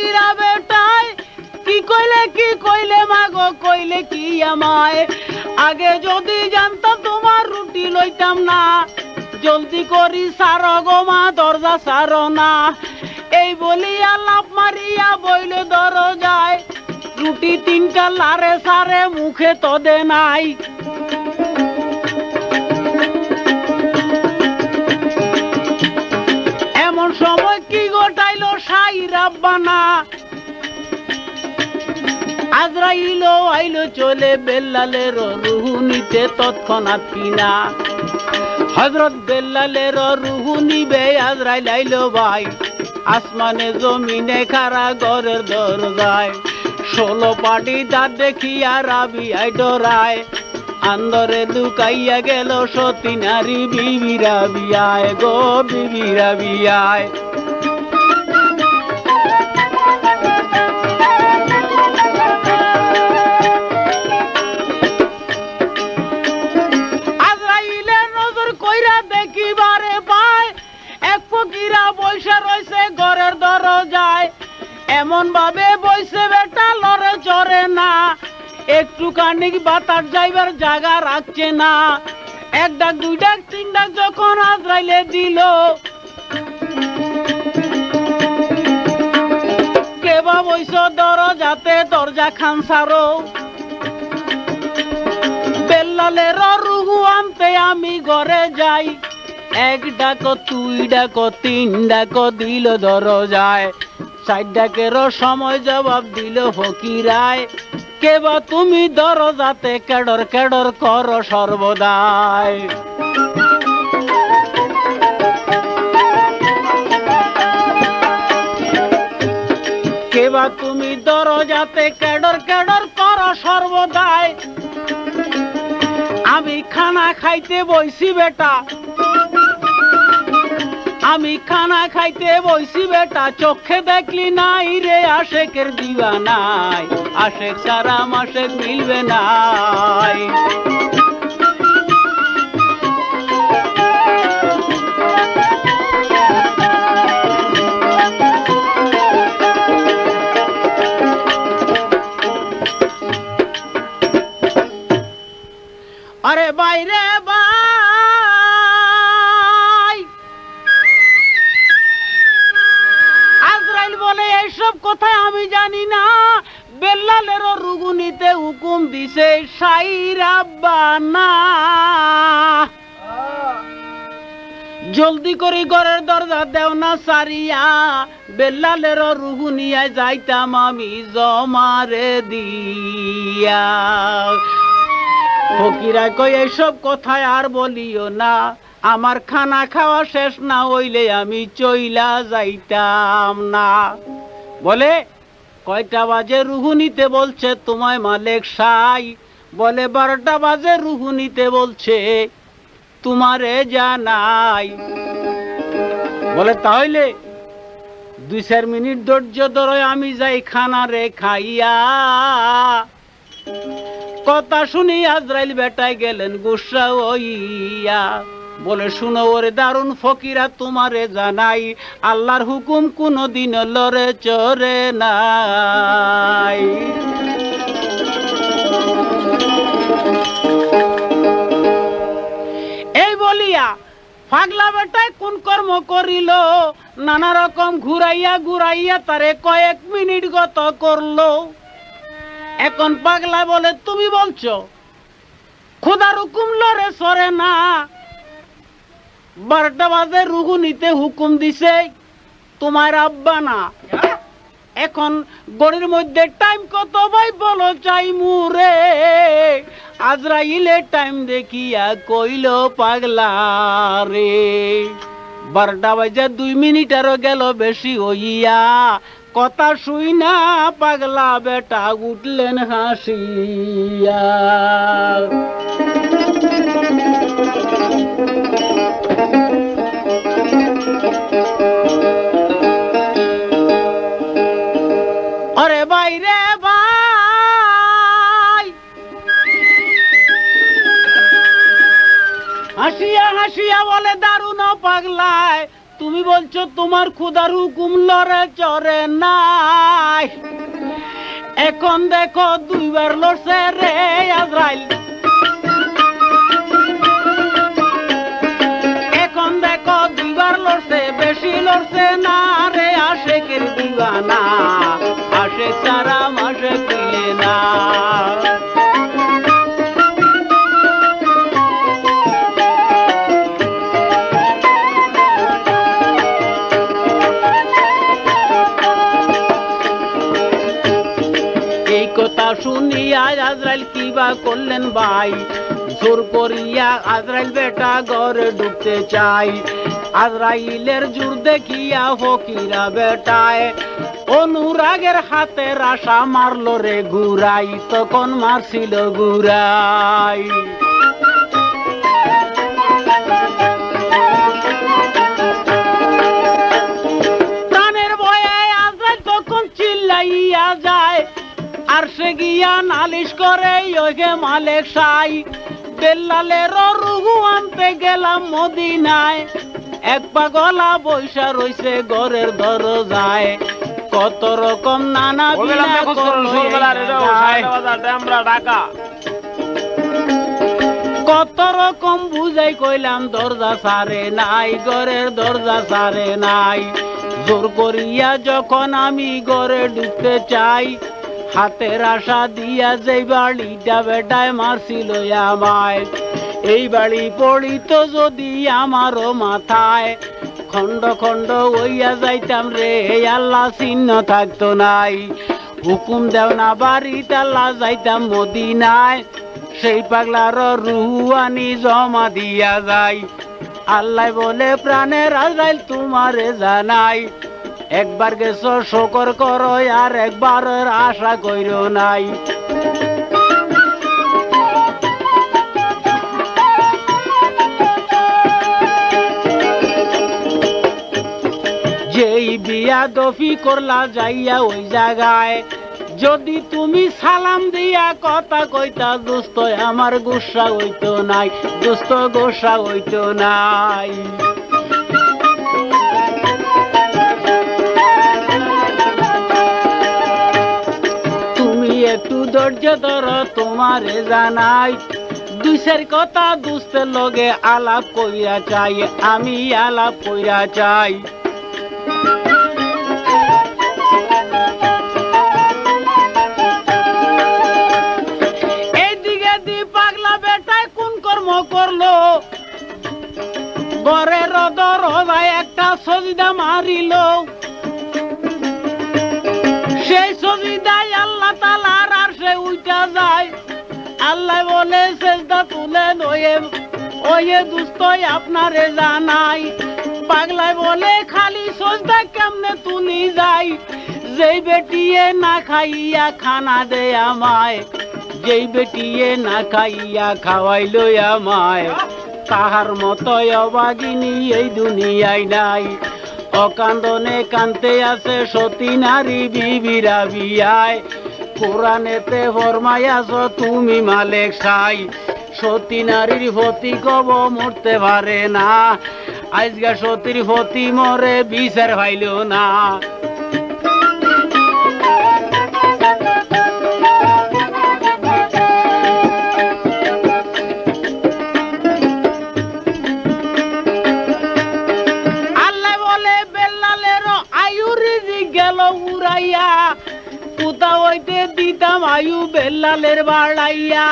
ফকিরা বেটাই কি কইলে মাগো কইলে কি আমায় আগে যদি জানতাম তোমার রুটি লইতাম না জলদি করি সারো গো মা দরজা সারো না এই বলিয়া লাফ মারিয়া বইল দরজায় রুটি তিনটা লারে সারে মুখে তো দে নাই এমন সময় কি গোটাইলো সাই রাব্বানা আজরাইল আইলো চলে বেল্লালের রুহু নিতে তৎক্ষণাৎ কিনা হযরত বেল্লালের রুহু নিবে আজরাইল আইলো ভাই আসমানে জমিনে খাড়া ঘরের দরজায় 16 পাটি দাঁত দেখিয়া রাবিয়ায় ডরায় আন্দরে লুকাইয়া গেল সতী নারী বিবি রাবিয়ায় গো বিবি রাবিয়ায় আজরাইলের নজর কইরা দেখিবারে পায় এক ফকিরা বইসা রইছে ঘরের দরজায় এমন ভাবে বইছে বেটা লড়ে চড়ে না একটুখানি বাতাস যাইবার জায়গা রাখছে না এক ডাক দুই ডাক তিন ডাক যখন আজরাইলে দিল কেবা বইস দরজাতে দরজা খান সারো বেল্লালের রুহু আনতে আমি ঘরে যাই এক ডাক দুই ডাক তিন ডাক দিল দরজায় 4 ডাকের সময় জবাব দিল ফকিরায় কেবা তুমি দরজাতে কেডর কেডর কর সর্বদাই কেবা তুমি দরজাতে কেডর কেডর কর সর্বদাই আমি খানা খাইতে বইছি বেটা আমি খানা খাইতে বইছি বেটা চোখে দেখলি নাই রে আশেকের দিওয়ানাই আশেক সারা মাসেক মিলবে নাই আরে বাইরে বলে এইসব কথা আমি জানি না বেল্লালের রুহু নিতে হুকুম দিছে সাই রাব্বানা জলদি করে ঘরের দরজা দেও না সারিয়া বেল্লালের রুহু নিয়ে যাইতাম আমি জমারে দিয়া ফকিরা কয় এইসব কথা আর বলিও না আমার খানা খাওয়া শেষ না হইলে আমি চইলা যাইতাম না বলে কয়টা বাজে রুহু নিতে বলছে তোমায় মালিক সাই বলে 12টা বাজে রুহু নিতে বলছে তোমারে জানাই বলে তাহলে 2-4 মিনিট ধৈর্য ধরো আমি যাই খানা রে খাইয়া কথা শুনি আজরাইল বেটায় গেলেন গুসা হইয়া বলে শুনো ওরে দারুণ ফকিরা তোমারে জানাই আল্লাহর হুকুম কোনদিন লড়ে চড়ে নাই এই বলিয়া পাগলা বেটায় কোন কর্ম করিল নানা রকম ঘুরাইয়া ঘুরাইয়া তারে কয়েক মিনিট গত করলো এখন পাগলা বলে তুমি বলছো খোদার হুকুম লড়ে সরে না 12টা বাজে রুহু নিতে হুকুম দিছে তোমার আব্বা না এখন গড়ির মধ্যে টাইম কত ভাই বলো চাই মুরে আজরাইলে টাইম দেখিয়া কইল পাগলা রে 12টা বাজে 2 মিনিট আরো গেল বেশি হইয়া কথা শুই না পাগলা বেটা উঠলেন হাসিয়া আরে বাইরে ভাই হাসিয়া হাসিয়া বলে দারুণ পাগলায় তুমি বলছো তোমার খুদার হুকুম লড়ে চড়ে নাই, এখন দেখো দুইবার লড়ছে রে আজরাইল, এখন দেখো দুইবার লড়ছে, বেশি লড়ছে না রে আশেকের দিওয়ানা, আশেক ছাড়া মাসে পিলে না। এই কথা শুনিয়া আজরাইল কিবা করলেন ভাই, জোর করিয়া আজরাইল বেটা ঘরে ঢুকতে চাই। আজরাইলের জোর দেখিয়া ফকিরা বেটায় অনুরাগের হাতে রাশা মারলো রে ঘুরাই, তখন মারছিল ঘুরাই। প্রাণের ভয়ে আজরাইল তখন চিল্লাইয়া যায়, আর সে গিয়া নালিশ করে ওকে মালিক সাই। বেল্লালের রুহু আনতে গেলাম মদিনায়, এক পাগলা বৈশা রইছে ঘরের দরজায়, কত রকম নানা কত রকম বুঝাই কইলাম দরজা সারে নাই, ঘরের দরজা সারে নাই। জোর করিয়া যখন আমি ঘরে ঢুকতে চাই, হাতের আশা দিয়া যে বাড়িটা বেটায় মারছিল আমায়, এই বাড়ি পড়িত যদি আমারও মাথায়, খন্ড খন্ড হইয়া যাইতাম রে আল্লাহ চিহ্ন থাকতো নাই। হুকুম দেও না বাড়িতে আল্লাহ যাইতাম মদিনায়, সেই পাগলার রুহু আনি জমা দিয়া যাই। আল্লাহ বলে প্রাণের আজরাইল তোমারে জানাই, একবার গেছো শকর করো আর একবার আশা কইরো নাই। যেই বিয়া দফি করলা যাইয়া ওই জায়গায়, যদি তুমি সালাম দিয়া কথা কইতা দোস্ত আমার গুসা হইতো নাই, দোস্ত গোসা হইতো নাই। একটু ধৈর্য ধর তোমারে জানাই, দুই চার কথা দুস্তের লগে আলাপ কইরা চাই, আমি আলাপ কইরা চাই। এইদিকে দি পাগলা বেটায় কোন কর্ম করলো, ঘরের দরজায় একটা সজিদা মারিল, সেই সজিদায় আল্লাহ তাআলার আরশে উঠা যায়। আল্লাহ বলে সেজদা তুলেন ওয়ে দুস্ত আপনারে জানাই। পাগলায় বলে খালি সেজদা কেমনে তুলি যাই, যেই বেটিয়ে না খাইয়া খানা দে আমায়, যেই বেটিয়ে না খাইয়া খাওয়াইলো আমায়, তাহার মতো অবাগিনী এই দুনিয়ায় নাই। অকান্দনে কানতে আছে সতী নারী বিবিরা বিয়ায়, কোরআনেতে ফরমাইয়াছ তুমি মালিক সাই। সতী নারীর ফতি কব মরতে পারে না, আজকা সতীর ফতি মরে বিচার পাইল না। কোথা হইতে দিতাম আয়ু বেল্লালের বাড়াইয়া,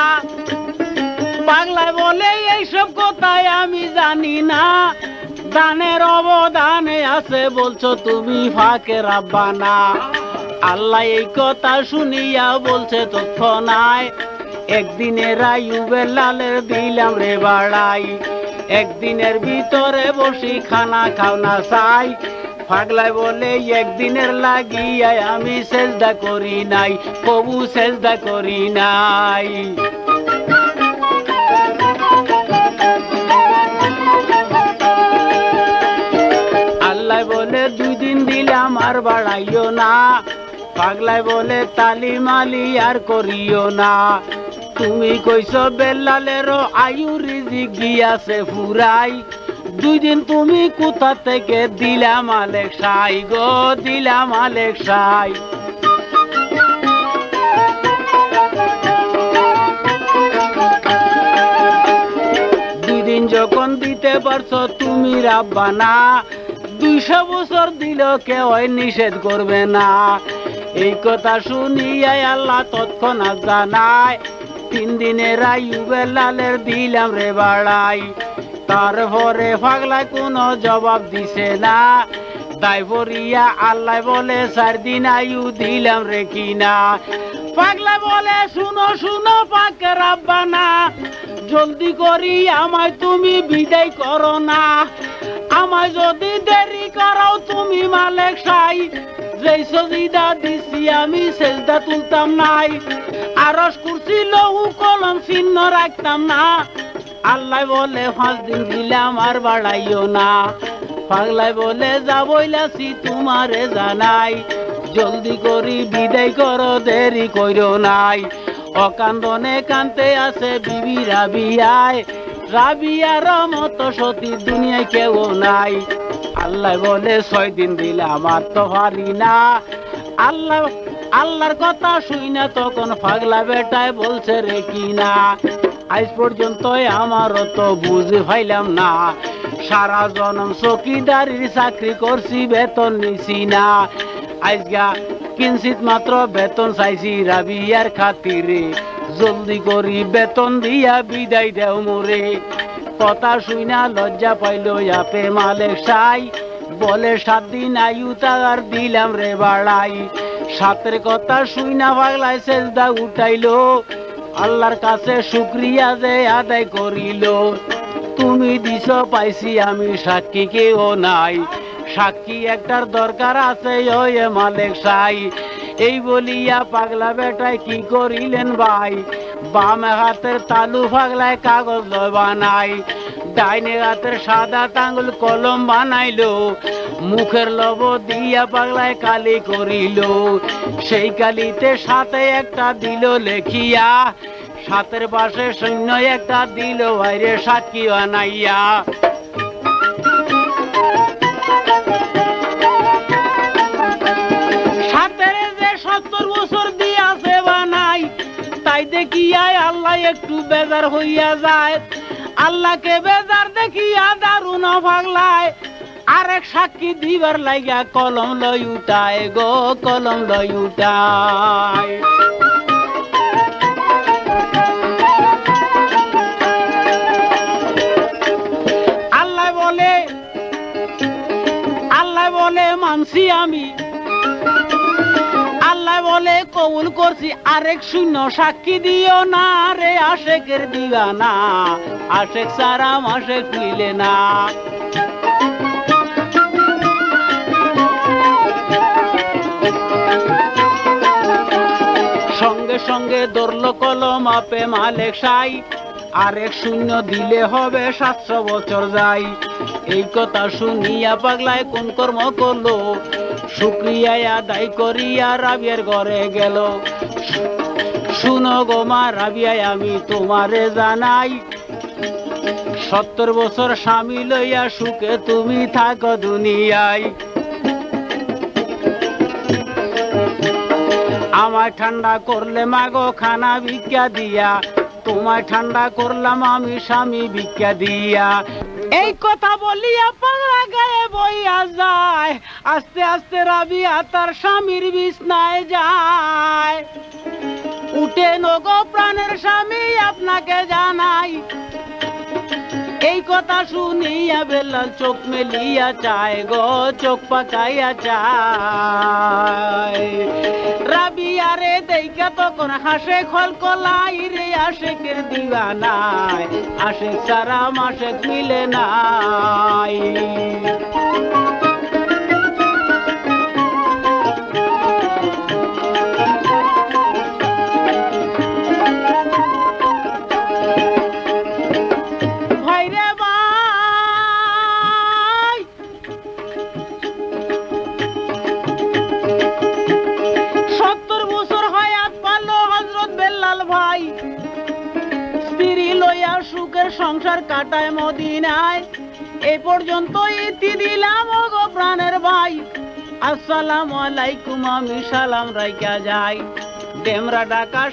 পাগলায় বলে এইসব কথায় আমি জানি না, দানের অবদানে আছে বলছো তুমি ফাঁকে রাব্বানা। আল্লাহ এই কথা শুনিয়া বলছে তথ্য নাই, একদিনের আয়ু বেল্লালের দিলাম রে বাড়াই, একদিনের ভিতরে বসি খানা খাও না চাই। পাগলায় বলে একদিনের লাগিয়া আমি সেজদা করি নাই, কবু সেজদা করি নাই। আল্লাহ বলে 2 দিন দিলাম আর বাড়াইও না, পাগলায় বলে তালিমালি আর করিও না। তুমি কইছো বেল্লালেরও আয়ু রিজিক গিয়াছে ফুরাই, দুই দিন তুমি কোথা থেকে দিলা মালেক সাই গো, দিলা মালেক সাই। দুই দিন যখন দিতে পারছো তুমি রাব্বানা, 200 বছর দিল কেউ নিষেধ করবে না। এই কথা শুনিয়াই আল্লাহ তৎক্ষণাৎ জানায়, 3 দিনের আইয়ুবের লালের দিলাম রে বাড়াই। তারপরে পাগলায় কোনো জবাব দিছে না, তাই পড়িয়া আল্লাহ বলে 4 দিন আয়ু দিলাম রে কিনা। পাগলা বলে শুনো শুনো পাকে রাব্বানা, জলদি করি আমায় তুমি বিদায় করো না। আমায় যদি দেরি করো তুমি মালেক সাই, যেই সজিদা দিছি আমি সেজদা তুলতাম নাই, আরশ কুরসি লৌহ কলম চিহ্ন রাখতাম না। আল্লাহ বলে 5 দিন দিলাম আর বাড়াইও না। পাগলায় বলে যাবইলাছি তোমারে জানাই, জলদি করি বিদায় করো দেরি কইরো নাই। অকান্দনে কানতে আছে বিবি রাবিয়ায়, রাবিয়ার মতো সতী দুনিয়ায় কেউ নাই। আল্লাহ বলে 6 দিন দিলাম আর তো পারি না। আল্লাহর কথা শুই না তখন পাগলা বেটায় বলছে রে কিনা, আজ পর্যন্ত আমারও তো বুঝে পাইলাম না। সারা জনম চকিদারির চাকরি করছি বেতন নিছি না, আজগা কিঞ্চিত মাত্র বেতন চাইছি রাবিয়ার খাতিরে, জলদি করি বেতন দিয়া বিদায় দেও মোরে। কথা শুই না লজ্জা পাইল আপে মালেক সাই, বলে 7 দিন আয়ু তার দিলাম রে বাড়াই। 7 কথা শুই না পাগলায় সেজদা উঠাইলো, আল্লাহর কাছে শুকরিয়া যে আদায় করিল। তুমি দিছ পাইছি আমি সাক্ষী কেউ নাই, সাক্ষী একটার দরকার আছে ওই মালেক সাই। এই বলিয়া পাগলা বেটায় কি করিলেন ভাই, বাম হাতের তালু পাগলায় কাগজ বানাই, ডাইনে হাতের সাদা আঙ্গুল কলম বানাইলো, মুখের লব দিয়া পাগলায় কালি করিল। সেই কালিতে সাথে একটা দিল লেখিয়া, 7 পাশে শূন্য একটা দিল বাইরে সাক্ষী বানাইয়া। যে 70 বছর দিয়াছে বানাই, তাই দেখিয়া আল্লাহ একটু বেজার হইয়া যায়। আল্লাহকে বেজার দেখিয়া দারুণ পাগলায় আরেক সাক্ষী দিবার লাগিয়া কলম লই উঠায় গো, কলম লই উঠায়। আল্লাহ বলে মানছি আমি, আল্লাহ বলে কবুল করছি, আরেক শূন্য সাক্ষী দিও না রে আশেকের দিওয়ানা, আশেক সারাম আশেক মিলে না। সঙ্গে সঙ্গে ধরল কলম আপে মালেক সাই, আরেক শূন্য দিলে হবে 700 বছর যাই। এই কথা শুনিয়া পাগলায় কোন কর্ম করলো, শুক্রিয়া আদায় করিয়া রাবিয়ার ঘরে গেল। শুনো গো মা রাবিয়া আমি তোমারে জানাই, 70 বছর স্বামী লইয়া সুখে তুমি থাকো দুনিয়ায়। আমায় ঠান্ডা করলে মাগো খানা ভিক্ষা দিয়া, তোমায় ঠান্ডা করলাম আমি স্বামী ভিক্ষা দিয়া। এই কথা বলিয়া পাগলা গায়ে বইয়া যায়, আস্তে আস্তে রাবিয়া তার স্বামীর বিছনায় যায়। উঠেন গো প্রাণের স্বামী আপনাকে জানাই, এই কথা শুনিয়া বেলাল চোখ মেলিয়া চায় গো, চোখ পাকাইয়া চায়। রাবিয়া রে দেখা তখন হাসে খলকলাই রে আশেকের দিওয়ানায়, আশেক সারাম আশেক মিলে নাই। সংসার কাটায় মদিনায়, এই পর্যন্ত ইতি দিলাম ওগো প্রাণের ভাই, আসসালামু আলাইকুম, আমি সালাম রাইখা যাই। ডেমরা ডাকা